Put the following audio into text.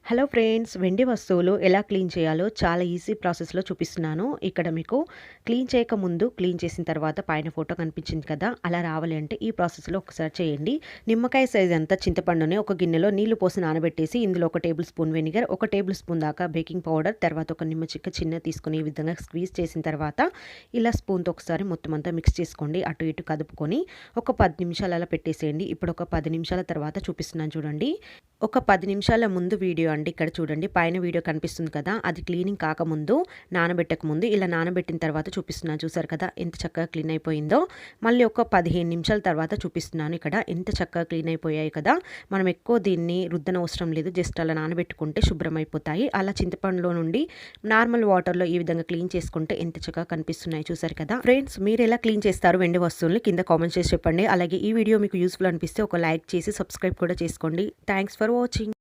Hello friends, వెండి వస్తువులు ఎలా క్లీన్ చేయాలో చాలా ఈజీ ప్రాసెస్లో చూపిస్తున్నాను. ఇక్కడ మీకు క్లీన్ చేయకముందు, క్లీన్ చేసిన తర్వాత పైన ఫోటో కనిపించింది కదా, అలా రావాలి అంటే ఈ ప్రాసెస్లో ఒకసారి చేయండి. నిమ్మకాయ సైజ్ అంతా చింతపండుని ఒక గిన్నెలో నీళ్లు పోసి నానబెట్టేసి ఇందులో 1 table spoon vinegar, 1 table spoon దాకా బేకింగ్ పౌడర్, తర్వాత ఒక నిమ్మ చిక్క చిన్న తీసుకుని ఈ విధంగా స్క్వీజ్ చేసిన తర్వాత ఇలా స్పూన్తో ఒకసారి మొత్తం అంతా మిక్స్ చేసుకోండి. అటు ఇటు కదుపుకొని ఒక 10 నిమిషాలు అలా పెట్టేసేయండి. ఇప్పుడు ఒక 10 నిమిషాల తర్వాత చూపిస్తున్నాను చూడండి. ఒక 10 నిమిషాల ముందు వీడియో అండి. ఇక్కడ చూడండి, పైన వీడియో కనిపిస్తుంది కదా, అది క్లీనింగ్ కాకముందు, నానబెట్టక ముందు. ఇలా నానబెట్టిన తర్వాత చూపిస్తున్నాను. చూసారు కదా ఎంత చక్కగా క్లీన్ అయిపోయిందో. మళ్ళీ ఒక 15 నిమిషాల తర్వాత చూపిస్తున్నాను. ఇక్కడ ఎంత చక్కగా క్లీన్ అయిపోయాయి కదా. మనం ఎక్కువ దీన్ని రుద్దనవసరం లేదు, జస్ట్ అలా నానబెట్టుకుంటే శుభ్రం అయిపోతాయి. అలా చింతపండులో నుండి నార్మల్ వాటర్లో ఈ విధంగా క్లీన్ చేసుకుంటే ఎంత చక్కగా కనిపిస్తున్నాయి. చూసారు కదా ఫ్రెండ్స్, మీరు ఎలా క్లీన్ చేస్తారు వెండి వస్తువుల్ని కింద కామెంట్ చేసి చెప్పండి. అలాగే ఈ వీడియో మీకు యూస్ఫుల్ అనిపిస్తే ఒక లైక్ చేసి సబ్స్క్రైబ్ కూడా చేసుకోండి. Thanks for watching.